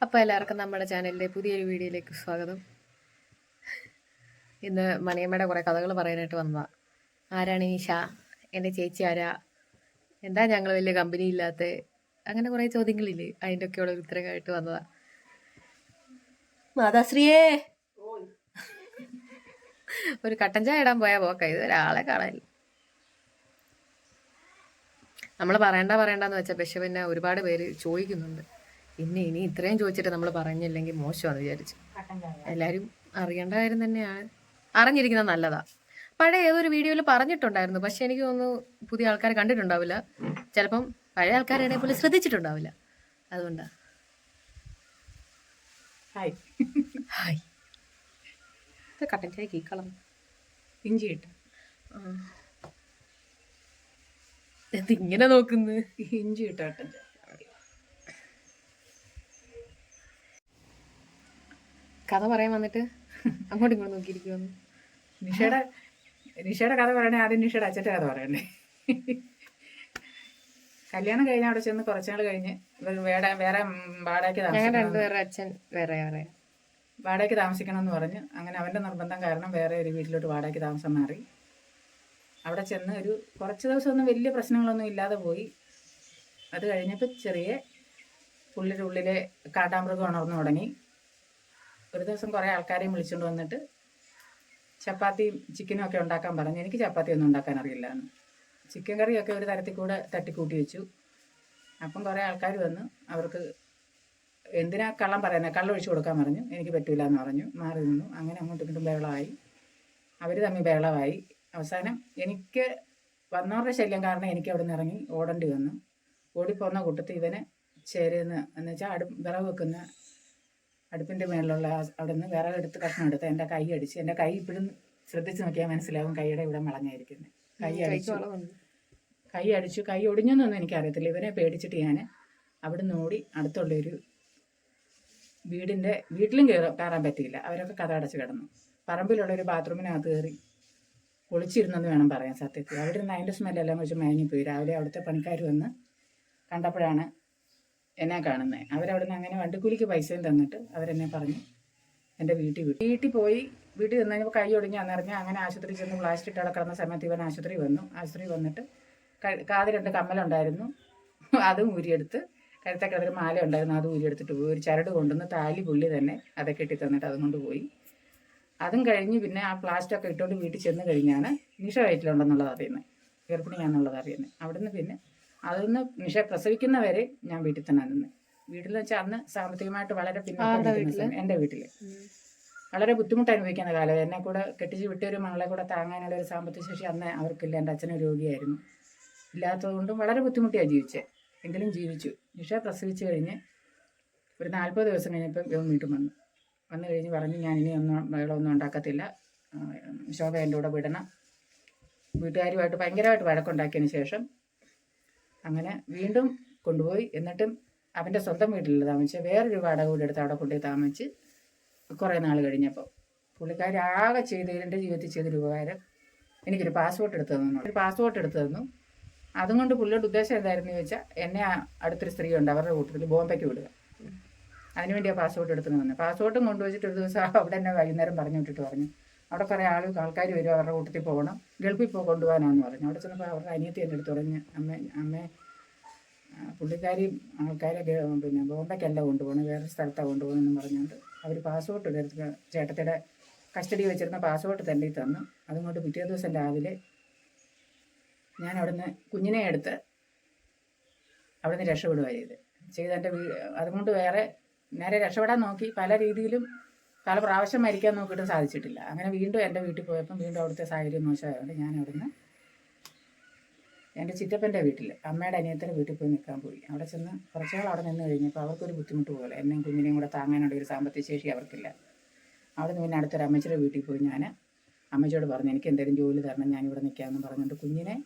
അപ്പോൾ എല്ലാവർക്കും നമ്മുടെ ചാനലിലെ പുതിയൊരു വീഡിയോയിലേക്ക് സ്വാഗതം. ഇന്ന് മണിയമ്മയുടെ കുറേ കഥകൾ പറയാനായിട്ട് വന്നതാണ്. ആരാണ് ഈശ, എൻ്റെ ചേച്ചി ആരാ, എന്താ ഞങ്ങൾ വലിയ കമ്പനി ഇല്ലാത്ത, അങ്ങനെ കുറേ ചോദ്യങ്ങളില്ലേ, അതിൻ്റെ ഒക്കെയുള്ള ഒരു ഉത്തരമായിട്ട് വന്നതാണ്. മാതാശ്രീയേ, ഒരു കട്ടൻ ചായ ഇടാൻ പോയാൽ പോക്ക, ഇത് ഒരാളെ കാണാനില്ല. നമ്മൾ പറയണ്ടെന്ന് വെച്ചാൽ പക്ഷെ പിന്നെ ഒരുപാട് പേര് ചോദിക്കുന്നുണ്ട്. ഇനി ഇത്രയും ചോദിച്ചിട്ട് നമ്മൾ പറഞ്ഞില്ലെങ്കിൽ മോശമാണെന്ന് വിചാരിച്ചു. എല്ലാവരും അറിയേണ്ട കാര്യം തന്നെയാണ്, അറിഞ്ഞിരിക്കുന്നത് നല്ലതാ. പഴയ ഏതൊരു വീഡിയോയിൽ പറഞ്ഞിട്ടുണ്ടായിരുന്നു, പക്ഷെ എനിക്ക് തോന്നുന്നു പുതിയ ആൾക്കാർ കണ്ടിട്ടുണ്ടാവില്ല, ചിലപ്പം പഴയ ആൾക്കാരാണെങ്കിൽ പോലും ശ്രദ്ധിച്ചിട്ടുണ്ടാവില്ല. അതുകൊണ്ടാ. Hi hi. കട്ടൻ ചായ കീക്കളം ഇഞ്ചി ഇട്ട് എന്തിങ്ങനെ നോക്കുന്നു? ഇഞ്ചി ഇട്ട കട്ടൻ ചായ. കഥ പറയാൻ വന്നിട്ട് അങ്ങോട്ടും ഇങ്ങോട്ടും നോക്കിയിരിക്കുവന്നു. നിഷയുടെ കഥ പറയണേ, ആദ്യം നിഷയുടെ അച്ഛൻ്റെ കഥ പറയണ്ടേ. കല്യാണം കഴിഞ്ഞ അവിടെ ചെന്ന് കുറച്ചുനാൾ കഴിഞ്ഞ് വേറെ വാടകയ്ക്ക് വാടകയ്ക്ക് താമസിക്കണം എന്ന് പറഞ്ഞ്, അങ്ങനെ അവൻ്റെ നിർബന്ധം കാരണം വേറെ ഒരു വീട്ടിലോട്ട് വാടകയ്ക്ക് താമസം മാറി. അവിടെ ചെന്ന് ഒരു കുറച്ച് ദിവസമൊന്നും വലിയ പ്രശ്നങ്ങളൊന്നും ഇല്ലാതെ പോയി. അത് കഴിഞ്ഞപ്പോൾ ചെറിയ പുള്ളിയുടെ ഉള്ളിലെ കാട്ടാമൃഗം ഉണർന്നു തുടങ്ങി. ഒരു ദിവസം കുറേ ആൾക്കാരെയും വിളിച്ചുകൊണ്ട് വന്നിട്ട് ചപ്പാത്തിയും ചിക്കനും ഒക്കെ ഉണ്ടാക്കാൻ പറഞ്ഞു. എനിക്ക് ചപ്പാത്തി ഒന്നും ഉണ്ടാക്കാൻ അറിയില്ല എന്ന്. ചിക്കൻ കറിയൊക്കെ ഒരു തരത്തിൽ കൂടെ തട്ടിക്കൂട്ടി വെച്ചു. അപ്പം കുറേ ആൾക്കാർ വന്ന് അവർക്ക് എന്തിനാ കള്ളം പറയുന്നത്, കള്ളം ഒഴിച്ചു കൊടുക്കാൻ പറഞ്ഞു. എനിക്ക് പറ്റില്ല എന്ന് പറഞ്ഞു, മാറി നിന്നു. അങ്ങനെ അങ്ങോട്ടും ഇങ്ങോട്ടും ബഹളമായി, അവർ തമ്മിൽ ബഹളമായി. അവസാനം എനിക്ക് വന്നവരുടെ ശല്യം കാരണം എനിക്ക് അവിടെ നിന്ന് ഇറങ്ങി ഓടേണ്ടി വന്നു. ഓടിപ്പോന്ന കൂട്ടത്തിൽ ഇവന് ചേരുന്ന് എന്ന് വെച്ചാൽ വിറവ് വെക്കുന്ന അടുപ്പിൻ്റെ മേളിലുള്ള അവിടെ നിന്ന് വിറകെടുത്ത് കഷ്ണം എടുത്ത് എൻ്റെ കൈ അടിച്ച്. എൻ്റെ കൈ ഇപ്പോഴും ശ്രദ്ധിച്ച് നോക്കിയാൽ മനസ്സിലാവും കൈയുടെ ഇവിടെ വളഞ്ഞായിരിക്കുന്നത്. കൈ അടിച്ചു. കൈ ഒടിഞ്ഞൊന്നും എനിക്കറിയത്തില്ല. ഇവനെ പേടിച്ചിട്ട് ഞാൻ അവിടെ നിന്ന് ഓടി അടുത്തുള്ളൊരു വീട്ടിലും കയറാൻ പറ്റിയില്ല. അവരൊക്കെ കഥ അടച്ച് കിടന്നു. പറമ്പിലുള്ളൊരു ബാത്റൂമിനകത്ത് കയറി ഒളിച്ചിരുന്നെന്ന് വേണം പറയാൻ സത്യത്തിൽ. അവിടെ ഇരുന്ന് അതിൻ്റെ സ്മെല്ലെല്ലാം വെച്ച് മയങ്ങിപ്പോയി. രാവിലെ അവിടുത്തെ പണിക്കാർ വന്ന് കണ്ടപ്പോഴാണ് എന്നെ കാണുന്നത്. അവരവിടെ നിന്ന് അങ്ങനെ വണ്ടിക്കൂലിക്ക് പൈസയും തന്നിട്ട് അവരെന്നെ പറഞ്ഞു എൻ്റെ വീട്ടിൽ പോയി. വീട്ടിൽ നിന്ന് കഴിഞ്ഞപ്പോൾ കൈ ഒടിഞ്ഞ് അന്നറിഞ്ഞ് അങ്ങനെ ആശുപത്രി ചെന്ന് പ്ലാസ്റ്റിക് ഇട്ട് കിടക്കുന്ന സമയത്ത് ഇവൻ ആശുപത്രി വന്നിട്ട് കാതിൽ 2 കമ്മലുണ്ടായിരുന്നു, അതും ഊരിയെടുത്ത്. കഴുത്തൊക്കെ അതൊരു മാല ഉണ്ടായിരുന്നു, അത് ഊരിയെടുത്തിട്ട് പോയി. ഒരു ചരട് കൊണ്ടുവന്ന് താലി പുള്ളി തന്നെ അതൊക്കെ ഇട്ടി തന്നിട്ട് അതും കൊണ്ട് പോയി. അതും കഴിഞ്ഞ് പിന്നെ ആ പ്ലാസ്റ്റൊക്കെ ഇട്ടുകൊണ്ട് വീട്ടിൽ ചെന്ന് കഴിഞ്ഞാണ് നിഷ വയറ്റിലുണ്ടെന്നുള്ളത് അറിയുന്നത്, ഗർഭിണിയാണെന്നുള്ളത് അറിയുന്നത്. അവിടുന്ന് പിന്നെ അതൊന്ന് നിഷ പ്രസവിക്കുന്നവരെ ഞാൻ വീട്ടിൽ തന്നെ നിന്ന്. വീട്ടിൽ വെച്ചാൽ അന്ന് സാമ്പത്തികമായിട്ട് വളരെ പിന്നോക്കം. എൻ്റെ വീട്ടിൽ വളരെ ബുദ്ധിമുട്ട് അനുഭവിക്കുന്ന കാലം. എന്നെ കൂടെ കെട്ടിച്ച് വിട്ടൊരു മകളെ കൂടെ താങ്ങാനുള്ള ഒരു സാമ്പത്തിക ശേഷി അന്ന് അവർക്കില്ല. എൻ്റെ അച്ഛനും രോഗിയായിരുന്നു. ഇല്ലാത്തതുകൊണ്ടും വളരെ ബുദ്ധിമുട്ടിയാണ് ജീവിച്ചത്. എങ്കിലും ജീവിച്ചു. നിഷ പ്രസവിച്ച് കഴിഞ്ഞ് ഒരു 40 ദിവസം കഴിഞ്ഞപ്പോൾ ഇവൻ വീണ്ടും വന്നു കഴിഞ്ഞ് പറഞ്ഞു, ഞാൻ ഇനി വെള്ളമൊന്നും ഉണ്ടാക്കത്തില്ല, ശോഭ എൻ്റെ കൂടെ വിടണം. വീട്ടുകാരുമായിട്ട് ഭയങ്കരമായിട്ട് വഴക്കുണ്ടാക്കിയതിന് ശേഷം അങ്ങനെ വീണ്ടും കൊണ്ടുപോയി. എന്നിട്ടും അവൻ്റെ സ്വന്തം വീട്ടിലല്ല താമസിച്ച്, വേറൊരു വാടക വീട് എടുത്ത് അവിടെ കൊണ്ടുപോയി താമസിച്ച് കുറേ നാൾ കഴിഞ്ഞപ്പോൾ പുള്ളിക്കാർ ആകെ എൻ്റെ ജീവിതത്തിൽ ചെയ്തൊരു ഉപകാരം എനിക്കൊരു പാസ്പോർട്ട് എടുത്തു തന്നു. ഒരു പാസ്പോർട്ട് എടുത്തു തന്നു. അതും കൊണ്ട് പുള്ളിയുടെ ഉദ്ദേശം എന്തായിരുന്നു ചോദിച്ചാൽ എന്നെ അടുത്തൊരു സ്ത്രീ ഉണ്ട് അവരുടെ കൂട്ടത്തിൽ ബോംബെക്ക് വിടുക. അതിനുവേണ്ടി ആ പാസ്പോർട്ട് എടുത്തു വന്നു. പാസ്പോർട്ടും കൊണ്ടുവച്ചിട്ട് ഒരു ദിവസം അവിടെ എന്നെ വൈകുന്നേരം പറഞ്ഞു വിട്ടിട്ട് പറഞ്ഞു, അവിടെ കുറേ ആൾക്കാർ വരും, അവരുടെ കൂട്ടത്തിൽ പോകണം, ഗൾഫിൽ കൊണ്ടുപോകാനാന്ന് പറഞ്ഞു. അവിടെ ചെന്നപ്പോൾ അവരുടെ അനിയത്തി എൻ്റെ അടുത്ത് പറഞ്ഞു, അമ്മേ പുള്ളിക്കാരി ആൾക്കാരെ പിന്നെ ബോംബെക്കല്ല കൊണ്ടുപോകണം, വേറൊരു സ്ഥലത്താണ് കൊണ്ടുപോകണമെന്ന് പറഞ്ഞുകൊണ്ട് അവർ പാസ്പോർട്ട് എടുത്ത് ചേട്ടത്തിയുടെ കസ്റ്റഡി വെച്ചിരുന്ന പാസ്പോർട്ട് തന്നെ തന്നു. അതുകൊണ്ട് പിറ്റേ ദിവസം രാവിലെ ഞാൻ അവിടുന്ന് കുഞ്ഞിനെ എടുത്ത് അവിടുന്ന് രക്ഷപ്പെടുകയാണ് ചെയ്ത് എൻ്റെ അതുകൊണ്ട് നേരെ രക്ഷപ്പെടാൻ നോക്കി. പല രീതിയിലും പല പ്രാവശ്യം മരിക്കാൻ നോക്കിയിട്ട് സാധിച്ചിട്ടില്ല. അങ്ങനെ വീണ്ടും എൻ്റെ വീട്ടിൽ പോയപ്പം വീണ്ടും അവിടുത്തെ സാഹചര്യം മോശമായതുകൊണ്ട് ഞാൻ അവിടുന്ന് എൻ്റെ ചിറ്റപ്പൻ്റെ വീട്ടിൽ അമ്മയുടെ അനിയത്തിൻ്റെ വീട്ടിൽ പോയി നിൽക്കാൻ പോയി. അവിടെ ചെന്ന് കുറച്ചുനാൾ അവിടെ നിന്ന് കഴിഞ്ഞപ്പോൾ അവർക്കൊരു ബുദ്ധിമുട്ട് പോലെ, എന്നെയും കുഞ്ഞിനെയും കൂടെ താങ്ങാനുള്ള ഒരു സാമ്പത്തിക ശേഷി അവർക്കില്ല. അവിടെ നിന്ന് പിന്നെ അടുത്തൊരു അമ്മച്ചിയുടെ വീട്ടിൽ പോയി ഞാൻ അമ്മച്ചിയോട് പറഞ്ഞു, എനിക്ക് എന്തെങ്കിലും ജോലി തരണം, ഞാനിവിടെ നിൽക്കാമെന്ന് പറഞ്ഞുകൊണ്ട് കുഞ്ഞിനെ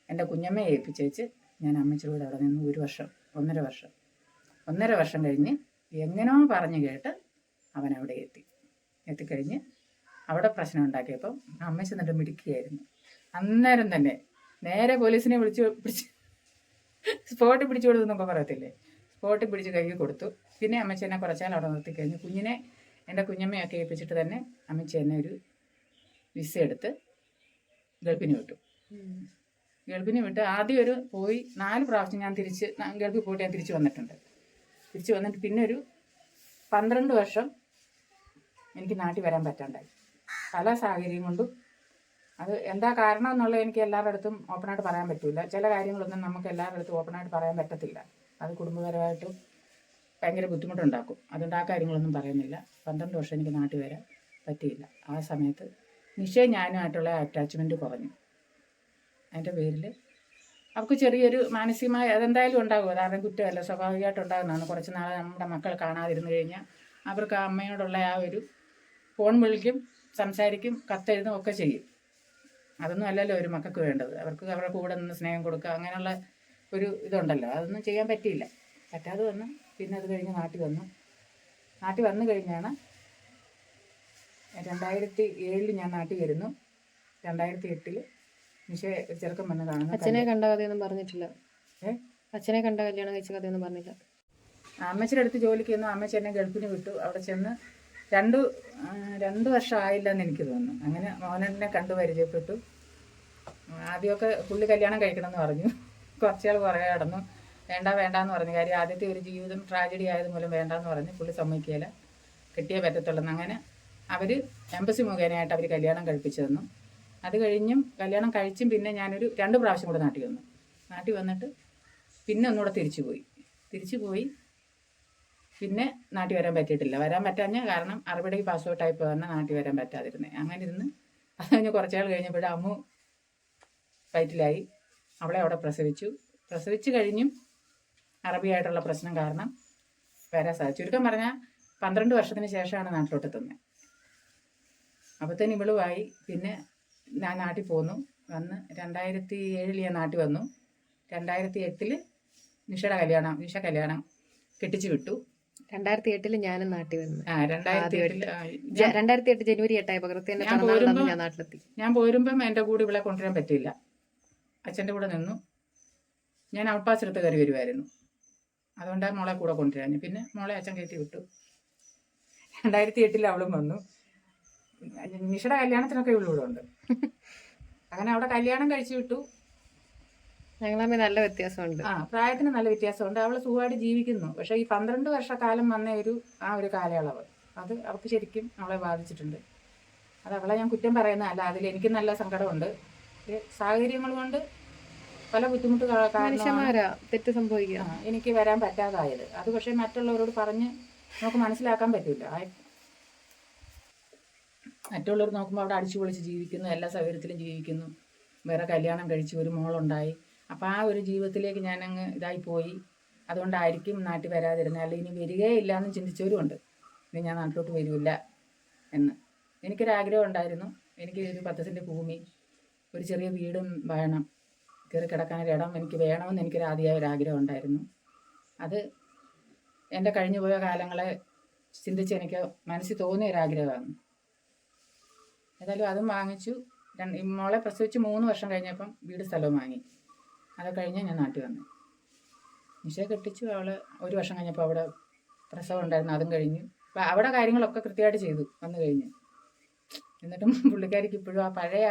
എൻ്റെ കുഞ്ഞമ്മയെ ഏൽപ്പിച്ചേച്ച് ഞാൻ അമ്മച്ചിയോട് അവിടെ നിന്ന് 1 വർഷം 1.5 വർഷം കഴിഞ്ഞ് എങ്ങനെയോ പറഞ്ഞു കേട്ട് അവൻ അവിടെ എത്തിക്കഴിഞ്ഞ് അവിടെ പ്രശ്നം ഉണ്ടാക്കിയപ്പം അമ്മച്ചി എന്നിട്ട് മിടുക്കിയായിരുന്നു. അന്നേരം തന്നെ നേരെ പോലീസിനെ പിടിച്ച് സ്പോട്ടിൽ പിടിച്ചു കൊടുത്തെന്നൊക്കെ പറയത്തില്ലേ, പോട്ടി പിടിച്ച് കഴുകി കൊടുത്തു. പിന്നെ അമ്മച്ചി എന്നെ കുറച്ചാൽ അവിടെ നിർത്തി കഴിഞ്ഞു. കുഞ്ഞിനെ എൻ്റെ കുഞ്ഞമ്മയൊക്കെ ഏൽപ്പിച്ചിട്ട് തന്നെ അമ്മച്ചി എന്നെ ഒരു വിസ എടുത്ത് ഗൾഫിന് വിട്ടു. ഗൾഫിന് വിട്ട് ആദ്യം ഒരു പോയി 4 പ്രാവശ്യം ഞാൻ ഗൾഫിൽ പോയിട്ട് ഞാൻ തിരിച്ച് വന്നിട്ടുണ്ട്. തിരിച്ച് വന്നിട്ട് പിന്നെ ഒരു 12 വർഷം എനിക്ക് നാട്ടിൽ വരാൻ പറ്റാണ്ടായി. പല സാഹചര്യം കൊണ്ടും. അത് എന്താ കാരണം എന്നുള്ളത് എനിക്ക് എല്ലാവരുടെ അടുത്തും ഓപ്പണായിട്ട് പറയാൻ പറ്റില്ല. ചില കാര്യങ്ങളൊന്നും നമുക്ക് എല്ലാവരുടെ അടുത്തും ഓപ്പണായിട്ട് പറയാൻ പറ്റത്തില്ല. അത് കുടുംബപരമായിട്ടും ഭയങ്കര ബുദ്ധിമുട്ടുണ്ടാക്കും. അതുകൊണ്ട് ആ കാര്യങ്ങളൊന്നും പറയുന്നില്ല. 12 വർഷം എനിക്ക് നാട്ടിൽ വരാൻ പറ്റിയില്ല. ആ സമയത്ത് നിശ്ചയം ഞാനുമായിട്ടുള്ള അറ്റാച്ച്മെൻറ്റ് കുറഞ്ഞു. അതിൻ്റെ പേരിൽ അവർക്ക് ചെറിയൊരു മാനസികമായ അതെന്തായാലും ഉണ്ടാകും. അതാരും കുറ്റമല്ല, സ്വാഭാവികമായിട്ട് ഉണ്ടാകുന്നതാണ്. കുറച്ച് നാൾ നമ്മുടെ മക്കൾ കാണാതിരുന്നു കഴിഞ്ഞാൽ അവർക്ക് ആ അമ്മയോടുള്ള ആ ഒരു ഫോൺ വിളിക്കും, സംസാരിക്കും, കത്തെഴുതും ഒക്കെ ചെയ്യും. അതൊന്നും അല്ലല്ലോ ഒരു മക്കൾക്ക് വേണ്ടത്. അവർക്ക് അവരുടെ കൂടെ നിന്ന് സ്നേഹം കൊടുക്കുക, അങ്ങനെയുള്ള ഒരു ഇതുണ്ടല്ലോ. അതൊന്നും ചെയ്യാൻ പറ്റിയില്ല. പറ്റാതെ വന്നു. പിന്നെ അത് കഴിഞ്ഞ് നാട്ടിൽ വന്നു. നാട്ടിൽ വന്നു കഴിഞ്ഞാണ് 2007 ഞാൻ നാട്ടിൽ വരുന്നു. 2008 നിഷ ഒരു ചെറുക്കം വന്ന് കാണുന്നു. അച്ഛനെ കണ്ട കഥയൊന്നും പറഞ്ഞിട്ടില്ല. അച്ഛനെ കണ്ട കല്യാണം കഴിച്ച കഥയൊന്നും പറഞ്ഞില്ല. അമ്മച്ചിയുടെ അടുത്ത് ജോലിക്ക് ചെന്നു. അമ്മച്ചി എന്നെ ഗൾഫിന് വിട്ടു. അവിടെ ചെന്ന് 2 വർഷം ആയില്ലെന്ന് എനിക്ക് തോന്നുന്നു. അങ്ങനെ മോഹനനെ കണ്ടു പരിചയപ്പെട്ടു. ആദ്യമൊക്കെ പുള്ളി കല്യാണം കഴിക്കണമെന്ന് പറഞ്ഞു. കുറച്ചാൾ പുറകെ കടന്നു. വേണ്ടാന്ന് പറഞ്ഞു. കാര്യം ആദ്യത്തെ ഒരു ജീവിതം ട്രാജഡി ആയത് മൂലം വേണ്ടാന്ന് പറഞ്ഞ് പുള്ളി സമ്മതിക്കുകയില്ല, കിട്ടിയേ പറ്റത്തുള്ളൂ. അങ്ങനെ അവർ എംബസി മുഖേനയായിട്ട് അവർ കല്യാണം കഴിപ്പിച്ചു തന്നു. അത് കഴിഞ്ഞും കല്യാണം കഴിച്ചും പിന്നെ ഞാനൊരു 2 പ്രാവശ്യം കൂടെ നാട്ടിൽ വന്നു. നാട്ടിൽ വന്നിട്ട് പിന്നെ ഒന്നുകൂടെ തിരിച്ചു പോയി. പിന്നെ നാട്ടിൽ വരാൻ പറ്റിയിട്ടില്ല. വരാൻ പറ്റാഞ്ഞ കാരണം അറുപടേക്ക് പാസ്പോർട്ടായി പോകാൻ നാട്ടിൽ വരാൻ പറ്റാതിരുന്നത്. അങ്ങനെ ഇരുന്ന് അത് കഴിഞ്ഞ് കുറച്ചാൾ കഴിഞ്ഞപ്പോഴും അമ്മു വയറ്റിലായി. അവളെ അവിടെ പ്രസവിച്ചു കഴിഞ്ഞും അറബിയായിട്ടുള്ള പ്രശ്നം കാരണം വരാൻ സാധിച്ചു. ചുരുക്കം പറഞ്ഞാൽ 12 വർഷത്തിന് ശേഷമാണ് നാട്ടിലോട്ട് എത്തുന്നത്. അപ്പോഴത്തേന് ഇവളുമായി പിന്നെ ഞാൻ നാട്ടിൽ പോന്നു. വന്ന് 2007 ഞാൻ നാട്ടിൽ വന്നു. 2008 നിഷ കല്യാണം കെട്ടിച്ചു വിട്ടു. 2008 ഞാനും നാട്ടിൽ വന്നു. 2008 ജനുവരി 8 ഞാൻ നാട്ടിലെത്തി. ഞാൻ പോരുമ്പം എൻ്റെ കൂടെ ഇവളെ കൊണ്ടുവരാൻ പറ്റിയില്ല. അച്ഛൻ്റെ കൂടെ നിന്നു. ഞാൻ ഔട്ട് പാസ് എടുത്ത് കയറി വരുമായിരുന്നു. അതുകൊണ്ടാണ് മോളെ കൂടെ കൊണ്ടുവരാൻ. പിന്നെ മോളെ അച്ഛൻ കയറ്റി വിട്ടു. 2008 അവളും വന്നു. നിഷയുടെ കല്യാണത്തിനൊക്കെ ഇവളിവിടെ ഉണ്ട്. അങ്ങനെ അവിടെ കല്യാണം കഴിച്ചു വിട്ടു. ഞങ്ങളമ്മ നല്ല വ്യത്യാസമുണ്ട്. പ്രായത്തിന് നല്ല വ്യത്യാസമുണ്ട്. അവൾ സുഖമായിട്ട് ജീവിക്കുന്നു. പക്ഷേ ഈ 12 വർഷക്കാലം വന്ന ഒരു കാലയളവ് അത് അവൾക്ക് ശരിക്കും അവളെ ബാധിച്ചിട്ടുണ്ട്. അത് അവളെ ഞാൻ കുറ്റം പറയുന്നതല്ല. അതിൽ എനിക്ക് നല്ല സങ്കടമുണ്ട്. സാഹചര്യങ്ങൾ കൊണ്ട് പല ബുദ്ധിമുട്ട് തെറ്റ് സംഭവിക്കുക എനിക്ക് വരാൻ പറ്റാതായത്. അത് പക്ഷേ മറ്റുള്ളവരോട് പറഞ്ഞ് നമുക്ക് മനസ്സിലാക്കാൻ പറ്റില്ല. മറ്റുള്ളവർ നോക്കുമ്പോൾ അവിടെ അടിച്ചു പൊളിച്ച് ജീവിക്കുന്നു, എല്ലാ സൗകര്യത്തിലും ജീവിക്കുന്നു. വേറെ കല്യാണം കഴിച്ച് ഒരു മോളുണ്ടായി. അപ്പോൾ ആ ഒരു ജീവിതത്തിലേക്ക് ഞാനങ്ങ് ഇതായിപ്പോയി. അതുകൊണ്ടായിരിക്കും നാട്ടിൽ വരാതിരുന്നത്. അല്ലെങ്കിൽ ഇനി വരികയില്ല എന്ന് ചിന്തിച്ചവരും ഉണ്ട്. ഇനി ഞാൻ നാട്ടിലോട്ട് വരില്ല എന്ന്. എനിക്കൊരാഗ്രഹം ഉണ്ടായിരുന്നു. എനിക്ക് ഒരു 10 സെൻറ്റ് ഭൂമി, ഒരു ചെറിയ വീടും വേണം, കയറി കിടക്കാനൊരിടം എനിക്ക് വേണമെന്ന് എനിക്കൊരാദ്യമായ ഒരാഗ്രഹം ഉണ്ടായിരുന്നു. അത് എൻ്റെ കഴിഞ്ഞു പോയ കാലങ്ങളെ ചിന്തിച്ച് എനിക്ക് മനസ്സിൽ തോന്നിയ ഒരാഗ്രഹമാണ്. ഏതായാലും അതും വാങ്ങിച്ചു. മോളെ പ്രസവിച്ച് 3 വർഷം കഴിഞ്ഞപ്പം വീട് സ്ഥലവും വാങ്ങി. അത് കഴിഞ്ഞ് ഞാൻ നാട്ടിൽ വന്നു. നിഷയെ കെട്ടിച്ചു. അവൾ 1 വർഷം കഴിഞ്ഞപ്പോൾ അവിടെ പ്രസവം ഉണ്ടായിരുന്നു. അതും കഴിഞ്ഞു. അപ്പം അവിടെ കാര്യങ്ങളൊക്കെ കൃത്യമായിട്ട് ചെയ്തു വന്നു കഴിഞ്ഞ്. എന്നിട്ടും പുള്ളിക്കാരിക്ക് ഇപ്പോഴും ആ പഴയ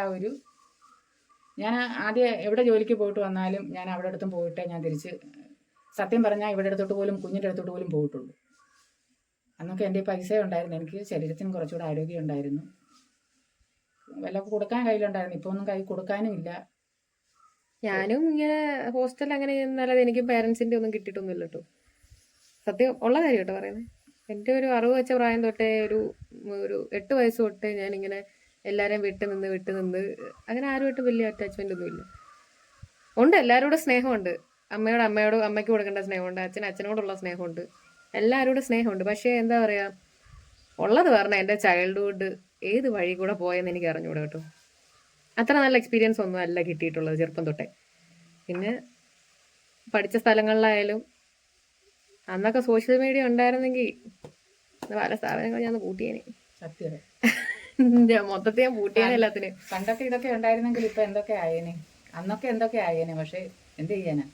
ഞാൻ ആദ്യം എവിടെ ജോലിക്ക് പോയിട്ട് വന്നാലും ഞാൻ അവിടെ അടുത്തും പോയിട്ടേ ഞാൻ തിരിച്ച്, സത്യം പറഞ്ഞാൽ ഇവിടെ അടുത്തോട്ട് പോലും കുഞ്ഞിൻ്റെ അടുത്തോട്ട് പോലും പോയിട്ടുള്ളൂ. അന്നൊക്കെ എൻ്റെ പൈസ ഉണ്ടായിരുന്നു. എനിക്ക് ശരീരത്തിന് കുറച്ചുകൂടെ ആരോഗ്യം ഉണ്ടായിരുന്നു. വല്ലതൊക്കെ കൊടുക്കാൻ കയ്യിലുണ്ടായിരുന്നു. ഇപ്പോൾ ഒന്നും കൈ കൊടുക്കാനും ഇല്ല. ഞാനും ഇങ്ങനെ ഹോസ്റ്റലിൽ അങ്ങനെ ചെയ്യുന്നല്ലാതെ എനിക്ക് പേരൻസിൻ്റെ ഒന്നും കിട്ടിയിട്ടൊന്നുമില്ല കേട്ടോ. സത്യം ഉള്ള കാര്യം കേട്ടോ പറയുന്നത്. എൻ്റെ ഒരു 60 വെച്ച പ്രായം തൊട്ടേ ഒരു 8 വയസ്സ് തൊട്ടേ ഞാനിങ്ങനെ എല്ലാവരെയും വിട്ട് നിന്ന് അങ്ങനെ ആരുമായിട്ട് വലിയ അറ്റാച്ച്മെൻ്റ് ഒന്നുമില്ല. ഉണ്ട്, എല്ലാവരോടും സ്നേഹമുണ്ട്. അമ്മയ്ക്ക് കൊടുക്കേണ്ട സ്നേഹമുണ്ട്, അച്ഛനോടുള്ള സ്നേഹമുണ്ട്, എല്ലാവരോടും സ്നേഹമുണ്ട്. പക്ഷേ എന്താ പറയുക, ഉള്ളത് പറഞ്ഞാൽ എൻ്റെ ചൈൽഡ്ഹുഡ് ഏത് വഴി കൂടെ പോയെന്ന് എനിക്ക് അറിഞ്ഞുകൂടാ കേട്ടോ. അത്ര നല്ല എക്സ്പീരിയൻസ് ഒന്നും അല്ല കിട്ടിയിട്ടുള്ളത് ചെറുപ്പം തൊട്ടേ. പിന്നെ പഠിച്ച സ്ഥലങ്ങളിലായാലും അന്നൊക്കെ സോഷ്യൽ മീഡിയ ഉണ്ടായിരുന്നെങ്കിൽ പല സ്ഥാപനങ്ങൾ ഞാൻ പൂട്ടിയേനെ. സത്യം മൊത്തത്തിൽ ഞാൻ പൂട്ടിയേനെ എല്ലാത്തിനും. പണ്ടൊക്കെ ഇതൊക്കെ ഉണ്ടായിരുന്നെങ്കിൽ ഇപ്പം എന്തൊക്കെ ആയേനെ. അന്നൊക്കെ എന്തൊക്കെ ആയേനെ. പക്ഷേ എന്ത് ചെയ്യാനാ,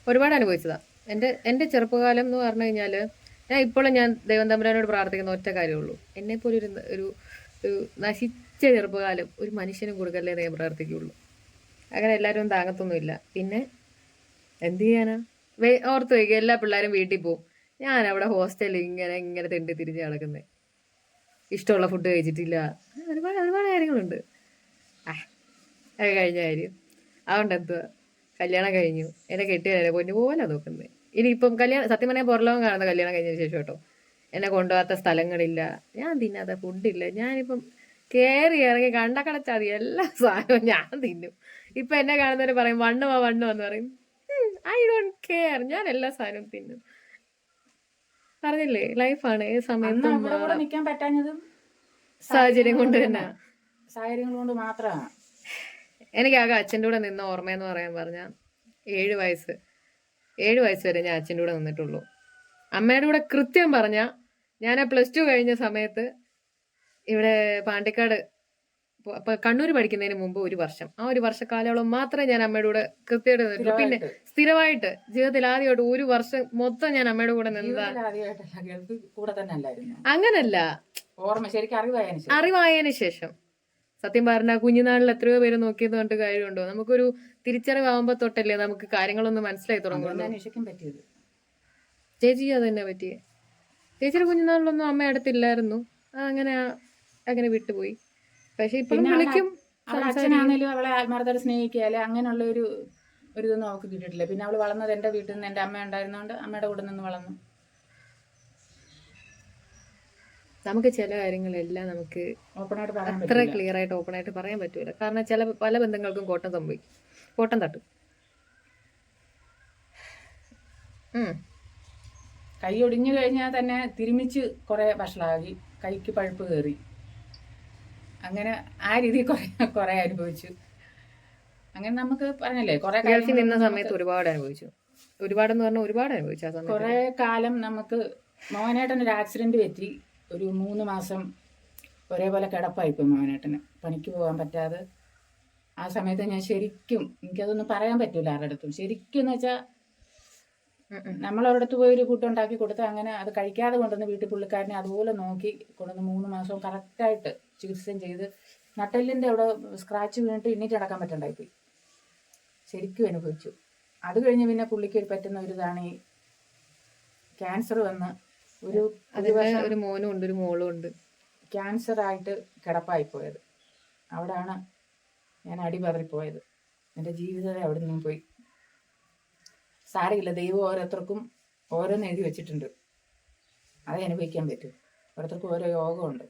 ഒരുപാട് അനുഭവിച്ചതാ. എൻ്റെ ചെറുപ്പകാലം എന്ന് പറഞ്ഞു കഴിഞ്ഞാൽ ഇപ്പോഴും ഞാൻ ദൈവം തമ്പുരാനോട് പ്രാർത്ഥിക്കുന്ന ഒറ്റ കാര്യമുള്ളൂ. എന്നെപ്പോലെ ഒരു നശിച്ച ചെറുപ്പകാലം ഒരു മനുഷ്യനും കൊടുക്കല്ലേ എന്ന് ഞാൻ പ്രാർത്ഥിക്കുകയുള്ളൂ. അങ്ങനെ എല്ലാവരും താങ്ങത്തൊന്നുമില്ല. പിന്നെ എന്ത് ചെയ്യാനാ? ഓർത്ത് വയ്ക്കുക, എല്ലാ പിള്ളേരും വീട്ടിൽ പോവും. ഞാൻ അവിടെ ഹോസ്റ്റലിൽ ഇങ്ങനെ തെണ്ടി തിരിഞ്ഞ് നടക്കുന്നത്. ഇഷ്ടമുള്ള ഫുഡ് കഴിച്ചിട്ടില്ല. ഒരുപാട് ഒരുപാട് കാര്യങ്ങളുണ്ട്. അത് കഴിഞ്ഞ കാര്യം. അതുകൊണ്ട് എന്തുവാ, കല്യാണം കഴിഞ്ഞു, എന്നെ കെട്ടിയതല്ലേ പൊന്നു പോലെ നോക്കുന്നത്. ഇനിയിപ്പം സത്യം പറഞ്ഞാൽ പുറലോകം കാണുന്ന കല്യാണം കഴിഞ്ഞതിന് ശേഷം കേട്ടോ. എന്നെ കൊണ്ടുപോകാത്ത സ്ഥലങ്ങളില്ല, ഞാൻ തിന്നാത്ത ഫുഡില്ല. ഞാനിപ്പം കയറി ഇറങ്ങി കണ്ടക്കടച്ചാതി എല്ലാ സാധനവും ഞാൻ തിന്നും. ഇപ്പം എന്നെ കാണുന്നവർ പറയും വണ്ണമെന്ന് പറയും. ഐ ഡോണ്ട് കെയർ, ഞാൻ എല്ലാ സാധനവും തിന്നും. പറഞ്ഞില്ലേ, ലൈഫാണ്. ഏത് സമയത്തും നിൽക്കാൻ പറ്റാഞ്ഞതും സാഹചര്യം കൊണ്ട് തന്നെ. സാഹചര്യങ്ങൾ കൊണ്ട് മാത്രമാണ്. എനിക്കാകെ അച്ഛൻ്റെ കൂടെ നിന്ന ഓർമ്മയെന്ന് പറയാൻ പറഞ്ഞാൽ 7 വയസ്സ് വരെ ഞാൻ അച്ഛൻ്റെ കൂടെ നിന്നിട്ടുള്ളൂ. അമ്മയുടെ കൂടെ കൃത്യം പറഞ്ഞാൽ ഞാൻ +2 കഴിഞ്ഞ സമയത്ത് ഇവിടെ പാണ്ടിക്കാട് കണ്ണൂർ പഠിക്കുന്നതിന് മുമ്പ് 1 വർഷം, ആ 1 വർഷക്കാലയോളം മാത്രമേ ഞാൻ അമ്മയുടെ കൂടെ കൃത്യമായിട്ട് നിന്നിട്ടുള്ളൂ. പിന്നെ സ്ഥിരമായിട്ട് ജീവിതത്തിൽ ആദ്യമായിട്ട് 1 വർഷം മൊത്തം ഞാൻ അമ്മയുടെ കൂടെ നിന്നതാ. അങ്ങനല്ല, അറിവായതിനു ശേഷം. സത്യം പറഞ്ഞാൽ കുഞ്ഞുനാളിൽ എത്രയോ പേര് നോക്കിയത് കൊണ്ട് കാര്യമുണ്ടോ? നമുക്കൊരു തിരിച്ചറിവാകുമ്പോ തൊട്ടല്ലേ നമുക്ക് കാര്യങ്ങളൊന്നും മനസ്സിലായി തുടങ്ങുള്ളൂ. ചേച്ചി അത് തന്നെ പറ്റിയേ. ചേച്ചിയുടെ കുഞ്ഞുനാളിലൊന്നും അമ്മ അടുത്തില്ലായിരുന്നു. അങ്ങനെ വിട്ടുപോയി. പക്ഷെ ഇപ്പോഴും വിളിക്കും. അച്ഛനാണേലും അവളെ ആത്മാർത്ഥത സ്നേഹിക്കാല് അങ്ങനെയുള്ള ഒരു ഇതൊന്നും അവൾക്ക് കിട്ടിയിട്ടില്ല. പിന്നെ അവള് വളർന്നത് എൻ്റെ വീട്ടിൽ നിന്ന് എൻ്റെ അമ്മ ഉണ്ടായിരുന്നോണ്ട് അമ്മയുടെ കൂടെ നിന്ന് വളർന്നു. നമുക്ക് ചില കാര്യങ്ങളെല്ലാം നമുക്ക് അത്ര ക്ലിയർ ആയിട്ട് ഓപ്പണായിട്ട് പറയാൻ പറ്റൂല. കാരണം പല ബന്ധങ്ങൾക്കും കോട്ടം തട്ടും. കൈ ഒടിഞ്ഞു കഴിഞ്ഞാൽ തന്നെ തിരുമിച്ച് കുറെ വഷളാകി, കൈക്ക് പഴുപ്പ് കയറി, അങ്ങനെ ആ രീതി കുറെ അനുഭവിച്ചു. അങ്ങനെ നമുക്ക് പറഞ്ഞല്ലേ കുറെ ഗൾഫിൽ നിന്ന സമയത്ത് ഒരുപാട് അനുഭവിച്ചു. ഒരുപാടെന്ന് പറഞ്ഞാൽ ഒരുപാട് അനുഭവിച്ചു. ആ സമയത്ത് കുറെ കാലം നമുക്ക് മോഹനേട്ടനൊരു ആക്സിഡന്റ് പറ്റി. ഒരു 3 മാസം ഒരേപോലെ കിടപ്പായിപ്പോയി മോഹനേട്ടന്, പണിക്ക് പോകാൻ പറ്റാതെ. ആ സമയത്ത് ഞാൻ ശരിക്കും, എനിക്കതൊന്നും പറയാൻ പറ്റൂല ആരുടെ അടുത്തും. ശരിക്കും എന്ന് വെച്ചാൽ നമ്മളൊരിടത്ത് പോയി ഒരു കൂട്ടുണ്ടാക്കി കൊടുത്ത് അങ്ങനെ അത് കഴിക്കാതെ കൊണ്ടുവന്ന് വീട്ടിൽ പുള്ളിക്കാരനെ അതുപോലെ നോക്കി കൊണ്ടുവന്ന് 3 മാസവും കറക്റ്റായിട്ട് ചികിത്സയും ചെയ്ത് നട്ടെല്ലിൻ്റെ അവിടെ സ്ക്രാച്ച് വീണിട്ട് എണ്ണീറ്റ് നടക്കാൻ പറ്റണ്ടായിപ്പോയി. ശരിക്കും അനുഭവിച്ചു. അത് കഴിഞ്ഞ് പിന്നെ പുള്ളിക്ക് പറ്റുന്ന ഒരു ഇതാണ് ഈ ക്യാൻസർ വന്ന് ഒരു മോനും ഉണ്ട്, ഒരു മോളും ഉണ്ട്. ക്യാൻസർ ആയിട്ട് കിടപ്പായിപ്പോയത്. അവിടെയാണ് ഞാൻ അടിപതറിപ്പോയത്. എൻ്റെ ജീവിതം അവിടെ നിന്നും പോയി. സാരമില്ല, ദൈവം ഓരോരുത്തർക്കും ഓരോന്ന് എഴുതി വെച്ചിട്ടുണ്ട്. അത് അനുഭവിക്കാൻ പറ്റും. ഓരോരുത്തർക്കും ഓരോ യോഗമുണ്ട്.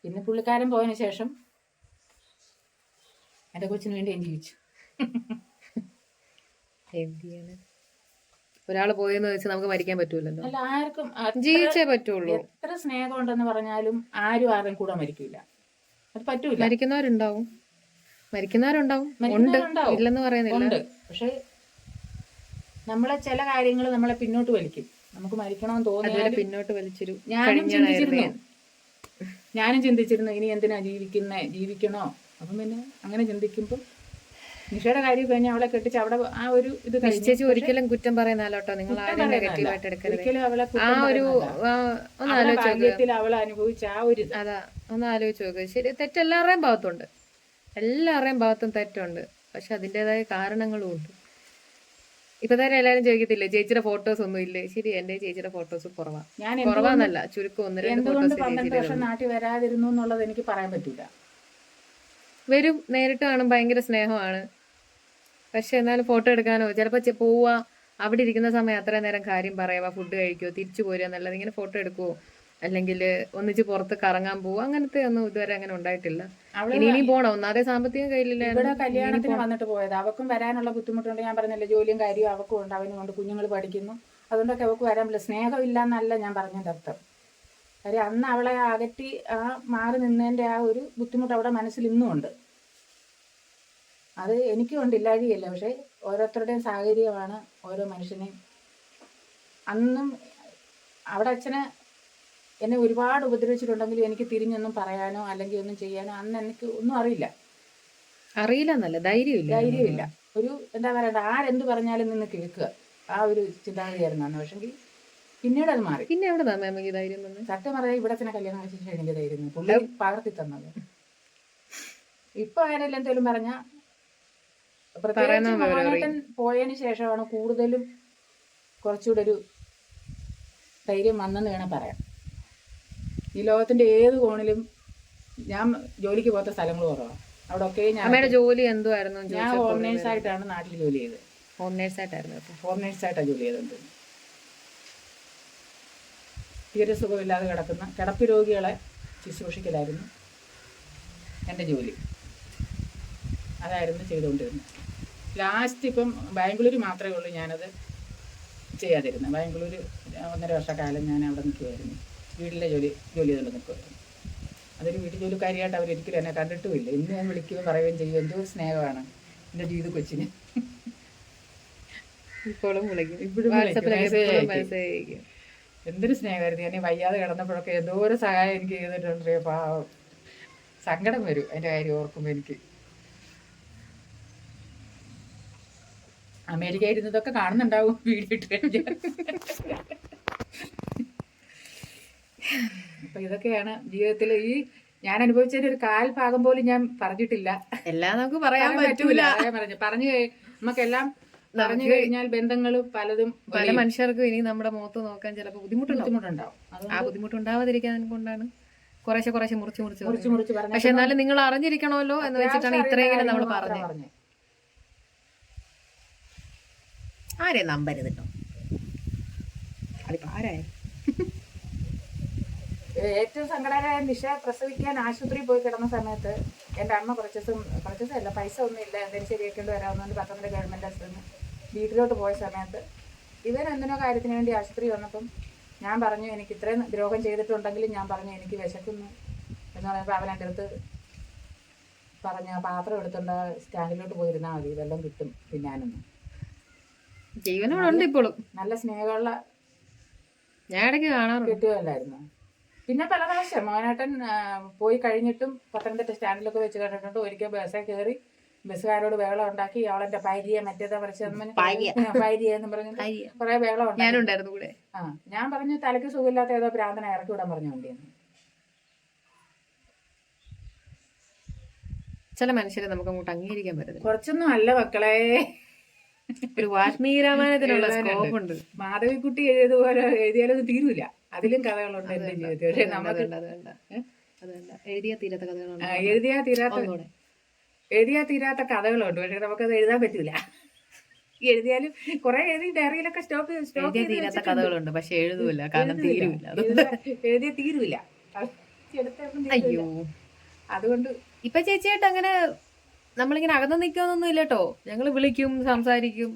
പിന്നെ പുള്ളിക്കാരൻ പോയതിനു ശേഷം എൻ്റെ കൊച്ചിന് വേണ്ടി ഞാൻ ജീവിച്ചു. ഒരാൾ പോയെന്ന് വെച്ചാൽ നമുക്ക് മരിക്കാൻ പറ്റൂലല്ലോ. അല്ല, ആർക്കും ജീവിച്ചേ പറ്റുള്ളൂ. എത്ര സ്നേഹം ഉണ്ടെന്ന് പറഞ്ഞാലും ആരും കൂടെ മരിക്കൂല. അത് പറ്റൂല. മരിക്കുന്നവരുണ്ടാവും, ഉണ്ട്, ഇല്ലെന്ന് പറയുന്നില്ല. പക്ഷെ നമ്മളെ ചില കാര്യങ്ങൾ നമ്മളെ പിന്നോട്ട് വലിക്കും. നമുക്ക് മരിക്കണമെന്ന് തോന്നിയാൽ പിന്നോട്ട് വലിച്ചൊരു ഞാനും ചിന്തിച്ചിരുന്നു ഇനി എന്തിനാ ജീവിക്കണോ. അപ്പം പിന്നെ അങ്ങനെ ചിന്തിക്കുമ്പോൾ നിഷയുടെ കാര്യം കഴിഞ്ഞാൽ അവളെ കെട്ടിച്ച് അവിടെ ആ ഒരു ഇത് ചേച്ചി ഒരിക്കലും കുറ്റം പറയുന്നാലോട്ടോ. നിങ്ങൾ നെഗറ്റീവായിട്ട് എടുക്കരുത്. അവൾ അനുഭവിച്ച ആ ഒരു ഒന്ന് ആലോചിച്ച് നോക്ക്. ശരി, തെറ്റെല്ലാവരുടെയും ഭാഗത്തുണ്ട്, എല്ലാവരുടെയും ഭാഗത്തും തെറ്റുണ്ട്. പക്ഷെ അതിൻ്റെതായ കാരണങ്ങളും ഉണ്ട്. ഇപ്പൊ തന്നെ എല്ലാരും ചോദിക്കത്തില്ലേ ചേച്ചിയുടെ ഫോട്ടോസ് ഒന്നും ഇല്ലേ? ശരി, എന്റെ ചേച്ചിയുടെ ഫോട്ടോസ് കുറവാന്നല്ല, ചുരുക്കം 1-2 ഫോട്ടോസ് നാട്ടിൽ വരാതിരുന്നു എന്നുള്ളത് എനിക്ക് പറയാൻ പറ്റൂല. വരും, നേരിട്ട് കാണും, ഭയങ്കര സ്നേഹമാണ്. പക്ഷെ എന്നാലും ഫോട്ടോ എടുക്കാനോ ചിലപ്പോൾ പോവാ, അവിടെ ഇരിക്കുന്ന സമയം അത്രയും നേരം കാര്യം പറയാ, ഫുഡ് കഴിക്കുമോ, തിരിച്ചു പോരുക എന്നല്ലാതെ ഇങ്ങനെ ഫോട്ടോ എടുക്കുവോ അല്ലെങ്കിൽ ഒന്നിച്ച് പുറത്ത് കറങ്ങാൻ പോവോ അങ്ങനത്തെ ഒന്നും ഇതുവരെ അങ്ങനെ ഉണ്ടായിട്ടില്ല. ഇനിയും പോണോ? ഒന്നാതെ സാമ്പത്തികം കയ്യിലില്ല. ഇവിടെ കല്യാണത്തിന് വന്നിട്ട് പോയത്. അവക്കും വരാനുള്ള ബുദ്ധിമുട്ടുണ്ട്. ഞാൻ പറഞ്ഞില്ല, ജോലിയും കാര്യവും അവക്കും ഉണ്ട്, അവനും കൊണ്ട് കുഞ്ഞുങ്ങൾ പഠിക്കുന്നു. അതുകൊണ്ടൊക്കെ അവൾക്ക് വരാൻ പറ്റില്ല. സ്നേഹമില്ല എന്നല്ല ഞാൻ പറഞ്ഞതിൻ്റെ അർത്ഥം. കാര്യം അന്ന് അവളെ അകറ്റി മാറി നിന്നതിൻ്റെ ആ ഒരു ബുദ്ധിമുട്ട് അവിടെ മനസ്സിൽ ഇന്നും ഉണ്ട്. അത് എനിക്കും ഉണ്ട്, ഇല്ലാഴികയല്ല. പക്ഷേ ഓരോരുത്തരുടെയും സാഹചര്യമാണ് ഓരോ മനുഷ്യനെയും. അന്നും അവിടെ അച്ഛനെ എന്നെ ഒരുപാട് ഉപദ്രവിച്ചിട്ടുണ്ടെങ്കിലും എനിക്ക് തിരിഞ്ഞൊന്നും പറയാനോ അല്ലെങ്കിൽ ഒന്നും ചെയ്യാനോ അന്ന് എനിക്ക് ഒന്നും അറിയില്ല എന്നല്ല, ധൈര്യമില്ല. ഒരു എന്താ പറയണ്ട, ആരെന്ത് പറഞ്ഞാലും നിന്ന് കേൾക്കുക. ആ ഒരു ചിന്താഗതിയായിരുന്നു അന്ന്. പക്ഷെങ്കിൽ പിന്നീട് അത് മാറി. പിന്നെ എവിടെ മേമയ്ക്ക് ധൈര്യം വന്ന്? സത്യം പറയാം, ഇവിടെ തന്നെ കല്യാണം കഴിച്ചിട്ട് എനിക്ക് ധൈര്യം പുള്ളി പകർത്തി തന്നത്. ഇപ്പൊ ആരെല്ലാം എന്തെങ്കിലും പറഞ്ഞ, പ്രത്യേകിച്ച് മോഹനേട്ടൻ പോയതിന് ശേഷമാണ് കൂടുതലും കുറച്ചുകൂടെ ഒരു ധൈര്യം വന്നെന്ന് വേണം പറയാം. ഈ ലോകത്തിന്റെ ഏത് കോണിലും ഞാൻ ജോലിക്ക് പോകാത്ത സ്ഥലങ്ങൾ കുറവാണ്. അവിടെ ഒക്കെ അമ്മയുടെ ജോലി എന്തുവായിരുന്നു? ഞാൻ ഹോം നേഴ്സായിട്ടാണ് നാട്ടിൽ ജോലി ചെയ്തത്. ഹോം നേഴ്സായിട്ടായിരുന്നു. ഹോം നേഴ്സായിട്ടാണ് ജോലി ചെയ്തത്. തീരെ സുഖമില്ലാതെ കിടക്കുന്ന കിടപ്പ് രോഗികളെ ശുശ്രൂഷിക്കലായിരുന്നു എൻ്റെ ജോലി. അതായിരുന്നു ചെയ്തുകൊണ്ടിരുന്നത്. ലാസ്റ്റ് ഇപ്പം ബാംഗ്ലൂർ മാത്രമേ ഉള്ളൂ ഞാനത് ചെയ്യാതിരുന്നത്. ബാംഗ്ലൂർ 1.5 വർഷക്കാലം ഞാൻ അവിടെ നിൽക്കുമായിരുന്നു. വീട്ടിലെ ജോലി ചെയ്തുകൊണ്ട് നിൽക്കുമായിരുന്നു. അതൊരു വീട്ടു ജോലിക്കാരിയായിട്ട് അവരൊരിക്കലും എന്നെ കണ്ടിട്ടുമില്ല. ഇന്ന് ഞാൻ വിളിക്കുകയും പറയുകയും ചെയ്യും. എന്തോ സ്നേഹമാണ് എൻ്റെ ജീവിത കൊച്ചിന്. ഇപ്പോഴും എന്തൊരു സ്നേഹമായിരുന്നു. ഞാൻ വയ്യാതെ കിടന്നപ്പോഴൊക്കെ എന്തോരം സഹായം എനിക്ക് ചെയ്തിട്ടുണ്ട്. പാവം, സങ്കടം വരും അതിൻ്റെ കാര്യം ഓർക്കുമ്പോൾ എനിക്ക്. അമേരിക്കയിൽ ഇരുന്നതൊക്കെ കാണുന്നുണ്ടാവും വീഡിയോ ഇട്ട് കഴിഞ്ഞാൽ. അപ്പൊ ഇതൊക്കെയാണ് ജീവിതത്തിൽ ഈ ഞാൻ അനുഭവിച്ചതിന്റെ ഒരു 1/4 ഭാഗം പോലും ഞാൻ പറഞ്ഞിട്ടില്ല. എല്ലാം നമുക്ക് പറയാൻ പറ്റൂല. പറഞ്ഞു നമുക്കെല്ലാം പറഞ്ഞു കഴിഞ്ഞാൽ ബന്ധങ്ങളും പലതും പല മനുഷ്യർക്കും ഇനി നമ്മുടെ മുഖത്ത് നോക്കാൻ ചിലപ്പോൾ ബുദ്ധിമുട്ടുണ്ടാവും. ആ ബുദ്ധിമുട്ടുണ്ടാവാതിരിക്കാൻ കൊണ്ടാണ് കുറേശ്ശെ മുറിച്ച് പറഞ്ഞു. പക്ഷെ എന്നാലും നിങ്ങൾ അറിഞ്ഞിരിക്കണമല്ലോ എന്ന് വെച്ചിട്ടാണ് ഇത്രയെങ്കിലും നമ്മൾ പറഞ്ഞത്. ആരെ നമ്പരുത് കേട്ടോ. അതിപ്പോ ആരായ ഏറ്റവും സങ്കടകരമായ നിഷ പ്രസവിക്കാൻ ആശുപത്രിയിൽ പോയി കിടന്ന സമയത്ത് എൻ്റെ അമ്മ കുറച്ച് ദിവസമല്ല, പൈസ ഒന്നും ഇല്ല, എന്തെങ്കിലും ശരിയാക്കേണ്ടി വരാമെന്നുകൊണ്ട് പത്തനംതിട്ട ഗവൺമെൻറ് ആശുപത്രിയിൽ വീട്ടിലോട്ട് പോയ സമയത്ത് ഇവൻ എന്തിനോ കാര്യത്തിന് വേണ്ടി ആശുപത്രി വന്നപ്പം ഞാൻ പറഞ്ഞു എനിക്ക് ഇത്രയും ദ്രോഹം ചെയ്തിട്ടുണ്ടെങ്കിലും ഞാൻ പറഞ്ഞു എനിക്ക് വിശക്കുന്നു എന്ന് പറയുമ്പോൾ അവൻ എൻ്റെ അടുത്ത് പറഞ്ഞ പാത്രം എടുത്തുകൊണ്ട് സ്റ്റാൻഡിലോട്ട് പോയിരുന്നാൽ മതി, വെള്ളം കിട്ടും തിന്നാനൊന്നും. ജീവനോടുണ്ട് ഇപ്പോഴും. നല്ല സ്നേഹമുള്ള ഞാൻ ഇടയ്ക്ക് കാണാറുണ്ട്. കെട്ടിയല്ലായിരുന്നു. പിന്നെ പല പ്രാവശ്യം മോഹനേട്ടൻ പോയി കഴിഞ്ഞിട്ടും പത്തനംതിട്ട സ്റ്റാൻഡിലൊക്കെ വെച്ച് കണ്ടിട്ടുണ്ട്. ഒരിക്കൽ ബസ്സിൽ കയറി ബസ്സുകാരോട് ബഹളം ഉണ്ടാക്കി അവളെന്റെ ഭാര്യയെ മറ്റേതാ ഭാര്യ എന്ന് പറഞ്ഞു കുറെ ബഹളം ഉണ്ടായിരുന്നു. ഞാൻ പറഞ്ഞു തലയ്ക്ക് സുഖമില്ലാത്ത ഏതോ ഭ്രാന്തനെ ഇറക്കി വിടാൻ പറഞ്ഞു വണ്ടിയെന്ന്. ചില മനുഷ്യരെ നമുക്ക് അങ്ങോട്ട് അംഗീകരിക്കാൻ പറ്റില്ല. കുറച്ചൊന്നും അല്ല മക്കളെ, ഒരു വാൽമീകി രാമായണത്തിനുള്ള സ്കോപ്പ് ഉണ്ട്. മാധവിക്കുട്ടി എഴുതിയതുപോലെ എഴുതിയാലൊന്നും തീരൂല. അതിലും കഥകളുണ്ട് എന്റെ ജീവിതത്തിൽ. പക്ഷെ നമുക്ക് എഴുതിയാ തീരാത്ത കഥകളുണ്ട്. പക്ഷെ നമുക്കത് എഴുതാൻ പറ്റൂല. എഴുതിയാലും കുറെ എഴുതി ഡയറിയിലൊക്കെ തീരാത്ത കഥകളുണ്ട്, പക്ഷെ എഴുതൂല, കാരണം തീരൂല. എഴുതിയാ തീരൂല. അയ്യോ, അതുകൊണ്ട് ഇപ്പൊ ചേച്ചിയായിട്ട് അങ്ങനെ നമ്മളിങ്ങനെ അകന്ന് നിൽക്കൊന്നും ഇല്ല കേട്ടോ. ഞങ്ങള് വിളിക്കും, സംസാരിക്കും.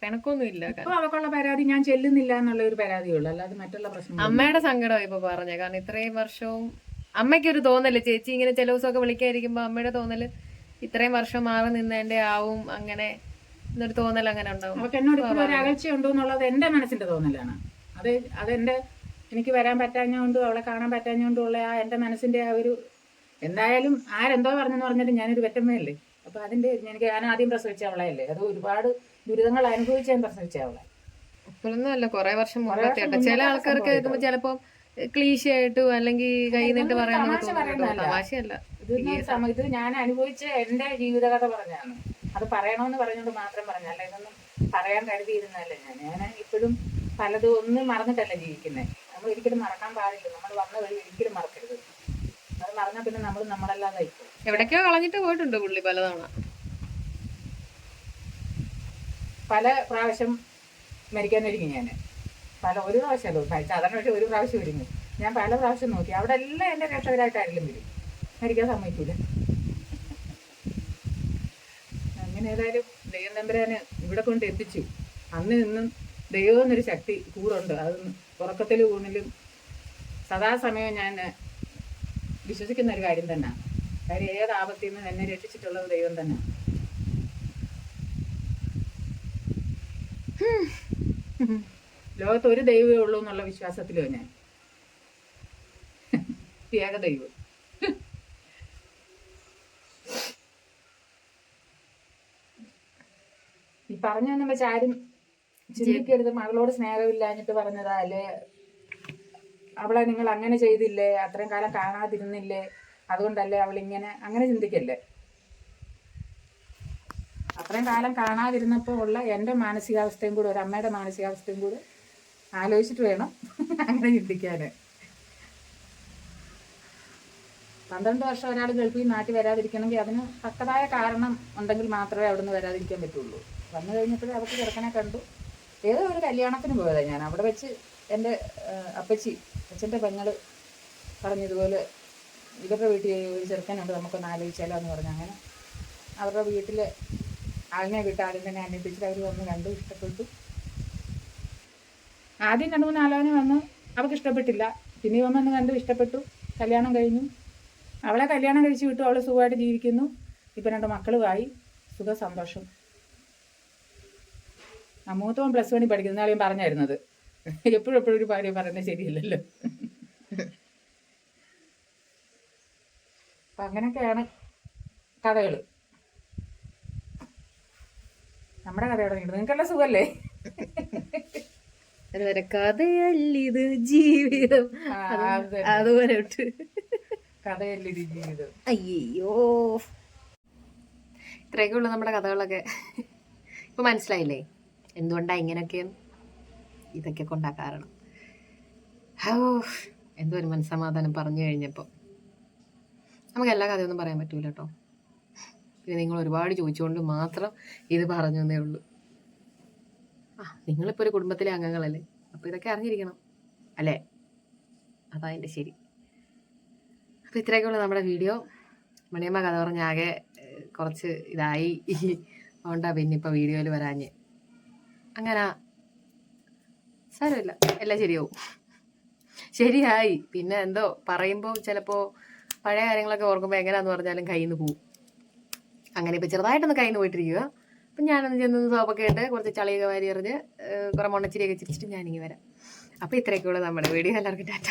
പിണക്കൊന്നുമില്ല. അപ്പൊ അവക്കുള്ള പരാതി ഞാൻ ചെല്ലുന്നില്ല എന്നുള്ള ഒരു പരാതിയുള്ളൂ, അല്ലാതെ മറ്റുള്ള പ്രശ്നം. അമ്മയുടെ സങ്കടം ഇപ്പൊ പറഞ്ഞ, കാരണം ഇത്രയും വർഷവും അമ്മയ്ക്കൊരു തോന്നല്, ചേച്ചി ഇങ്ങനെ ചില ദിവസമൊക്കെ വിളിക്കാതിരിക്കുമ്പോ അമ്മയുടെ തോന്നല് ഇത്രയും വർഷം മാറി നിന്നതിന്റെ ആവും അങ്ങനെ എന്നൊരു തോന്നൽ അങ്ങനെ ഉണ്ടാവും. അവർക്ക് എന്നോട് ഇപ്പോൾ ഒരു അകൽച്ചയുണ്ടോ എന്നുള്ളത് എന്റെ മനസ്സിന്റെ തോന്നലാണ്. അതെന്റെ എനിക്ക് വരാൻ പറ്റാഞ്ഞോണ്ടും അവളെ കാണാൻ പറ്റാഞ്ഞോണ്ടും ഉള്ള ആ എന്റെ മനസ്സിന്റെ ആ ഒരു, എന്തായാലും ആരെന്തോ പറഞ്ഞെന്ന് പറഞ്ഞിട്ട് ഞാനൊരു വെറ്റമ്മയല്ലേ. അപ്പൊ അതിന്റെ ഞാൻ ആദ്യം പ്രസവിച്ച അവളെയല്ലേ, അത് ഒരുപാട് ദുരിതങ്ങൾ അനുഭവിച്ച ഞാൻ പ്രസവിച്ച അവളെ. ഇപ്പോഴൊന്നും അല്ല, കുറെ വർഷം മുമ്പത്തെ. ചില ആൾക്കാർക്ക് കേൾക്കുമ്പോ ചിലപ്പോ ക്ലീശയായിട്ടും അല്ലെങ്കിൽ കൈ നീട്ട് പറയാൻ തമാശയല്ല. ഇത് ഞാൻ അനുഭവിച്ച എന്റെ ജീവിതകഥ പറഞ്ഞാണ്. അത് പറയണമെന്ന് പറഞ്ഞുകൊണ്ട് മാത്രം പറഞ്ഞല്ല, ഇതൊന്നും പറയാൻ കരുതിയിരുന്നല്ല. ഞാൻ ഇപ്പോഴും പലതും ഒന്നും മറന്നിട്ടല്ല ജീവിക്കുന്നത്. നമ്മൾ ഒരിക്കലും മറക്കാൻ പാടില്ല. നമ്മൾ വന്ന വഴി ഒരിക്കലും മറക്കരുത്. അത് മറന്നാൽ പിന്നെ നമ്മൾ നമ്മളല്ലാതായിപ്പോ. എവിടേക്കോ കളഞ്ഞിട്ട് പോയിട്ടുണ്ട് പുള്ളി പലതവണ. പല പ്രാവശ്യം മരിക്കാൻ ഒരുങ്ങി ഞാൻ. ഒരു പ്രാവശ്യമല്ലോ സാധാരണ, പക്ഷെ ഒരു പ്രാവശ്യം ഒരുങ്ങി ഞാൻ. പല പ്രാവശ്യം നോക്കി. അവിടെ എല്ലാം എന്റെ രക്ഷകരായിട്ട് ആരെങ്കിലും വരും, മരിക്കാൻ സമ്മതിക്കൂല. അങ്ങനെ ഏതായാലും ദൈവം തമ്പുരാന് ഇവിടെ കൊണ്ട് എത്തിച്ചു. അന്ന് ഇന്നും ദൈവം എന്നൊരു ശക്തി കൂടുണ്ട്. അത് ഉറക്കത്തിലും ഊണിലും സദാസമയം ഞാൻ വിശ്വസിക്കുന്ന ഒരു കാര്യം തന്നെ. കാര്യം ഏത് ആപത്തിൽ നിന്നും എന്നെ രക്ഷിച്ചിട്ടുള്ളത് ദൈവം തന്നെ. ലോകത്ത് ഒരു ദൈവമേ ഉള്ളൂ എന്നുള്ള വിശ്വാസത്തിലോ ഞാൻ. ഏക ദൈവം. പറഞ്ഞൊന്നും വെച്ച് ആരും ചിന്തിക്കരുത് മകളോട് സ്നേഹമില്ലാഞ്ഞിട്ട് പറഞ്ഞതാ, അല്ലേ അവളെ നിങ്ങൾ അങ്ങനെ ചെയ്തില്ലേ, അത്രയും കാലം കാണാതിരുന്നില്ലേ, അതുകൊണ്ടല്ലേ അവളിങ്ങനെ, അങ്ങനെ ചിന്തിക്കല്ലേ. അത്രയും കാലം കാണാതിരുന്നപ്പോൾ ഉള്ള എൻ്റെ മാനസികാവസ്ഥയും കൂടെ, ഒരു അമ്മയുടെ മാനസികാവസ്ഥയും കൂടെ ആലോചിച്ചിട്ട് വേണം അങ്ങനെ ചിന്തിക്കാൻ. 12 വർഷം ഒരാൾ ഗൾഫിൽ നാട്ടിൽ വരാതിരിക്കണമെങ്കിൽ അതിന് തക്കതായ കാരണം ഉണ്ടെങ്കിൽ മാത്രമേ അവിടെ നിന്ന് വരാതിരിക്കാൻ പറ്റുള്ളൂ. വന്നു കഴിഞ്ഞപ്പോഴേ അവർക്ക് ചെറുക്കനെ കണ്ടു. ഏതോ ഒരു കല്യാണത്തിന് പോയതാണ് ഞാൻ. അവിടെ വെച്ച് എൻ്റെ അച്ഛൻ്റെ പെങ്ങള് പറഞ്ഞതുപോലെ ഇവരുടെ വീട്ടിൽ ഒരു ചെറുക്കനുണ്ട്, നമുക്കൊന്ന് ആലോചിച്ചാലോ എന്ന് പറഞ്ഞു. അങ്ങനെ അവരുടെ വീട്ടിൽ ആളിനെ വിട്ട് ആദ്യം തന്നെ അന്വേഷിച്ചിട്ട് അവർ വന്ന് കണ്ടു, ഇഷ്ടപ്പെട്ടു. ആദ്യം 2-3 ആലോചന വന്നു, അവർക്ക് ഇഷ്ടപ്പെട്ടില്ല. പിന്നെ ഇവൻ വന്ന് കണ്ടു, ഇഷ്ടപ്പെട്ടു, കല്യാണം കഴിഞ്ഞു. അവളെ കല്യാണം കഴിച്ച് വിട്ടു, അവൾ സുഖമായിട്ട് ജീവിക്കുന്നു. ഇപ്പം 2 മക്കളുമായി, സുഖ സന്തോഷം. മൂത്തവൻ +1 പഠിക്കുന്ന ആളെയും പറഞ്ഞായിരുന്നത്. എപ്പോഴും ഒരു ഭാര്യ പറയുന്നത് ശരിയല്ലല്ലോ. അപ്പം അങ്ങനെയൊക്കെയാണ് കഥകൾ. നമ്മുടെ കഥയോടെ നീണ്ടു. നിങ്ങൾക്കെല്ലാം സുഖമല്ലേ? കഥയല്ലിത് ജീവിതം, അതുപോലെ കഥയല്ലിത് ജീവിതം. അയ്യോ, ഇത്രയൊക്കെ ഉള്ളു നമ്മുടെ കഥകളൊക്കെ. ഇപ്പൊ മനസ്സിലായില്ലേ എന്തുകൊണ്ടാ ഇങ്ങനെയൊക്കെ ഇതൊക്കെ കൊണ്ടാ കാരണം. എന്തോ ഒരു മനസ്സമാധാനം പറഞ്ഞു കഴിഞ്ഞപ്പോൾ. നമുക്ക് എല്ലാ കഥയൊന്നും പറയാൻ പറ്റൂല കേട്ടോ. പിന്നെ നിങ്ങൾ ഒരുപാട് ചോദിച്ചുകൊണ്ട് മാത്രം ഇത് പറഞ്ഞു എന്നേ ഉള്ളൂ. നിങ്ങളിപ്പോൾ ഒരു കുടുംബത്തിലെ അംഗങ്ങളല്ലേ, അപ്പോൾ ഇതൊക്കെ അറിഞ്ഞിരിക്കണം അല്ലേ? അതാ എൻ്റെ ശരി. അപ്പോൾ ഇത്രയൊക്കെ ഉള്ളൂ നമ്മുടെ വീഡിയോ. മണിയമ്മ കഥ പറഞ്ഞ ആകെ കുറച്ച് ഇതായി, അതുകൊണ്ടാ പിന്നെ ഇപ്പോൾ വീഡിയോയിൽ വരാഞ്ഞ്. അങ്ങനെ സാരമില്ല, എല്ലാം ശരിയാവും. ശരിയായി. പിന്നെ എന്തോ പറയുമ്പോൾ ചിലപ്പോൾ പഴയ കാര്യങ്ങളൊക്കെ ഓർക്കുമ്പോൾ എങ്ങനെയാന്ന് പറഞ്ഞാലും കയ്യിൽ നിന്ന് പോവും. അങ്ങനെ ഇപ്പോൾ ചെറുതായിട്ടൊന്ന് കയ്യിൽ നിന്ന് പോയിട്ടിരിക്കുക. അപ്പം ഞാനൊന്ന് ചെന്ന് സോപ്പൊക്കെ ഇട്ട് കുറച്ച് ചളിയൊക്കെ വാരി എറിഞ്ഞ് കുറേ മുണ്ണച്ചിരിയൊക്കെ ചിരിച്ചിട്ട് ഞാനിങ്ങനെ വരാം. അപ്പോൾ ഇത്രയൊക്കെയുള്ളൂ നമ്മുടെ വീഡിയോ. എല്ലാവർക്കും ടാറ്റ.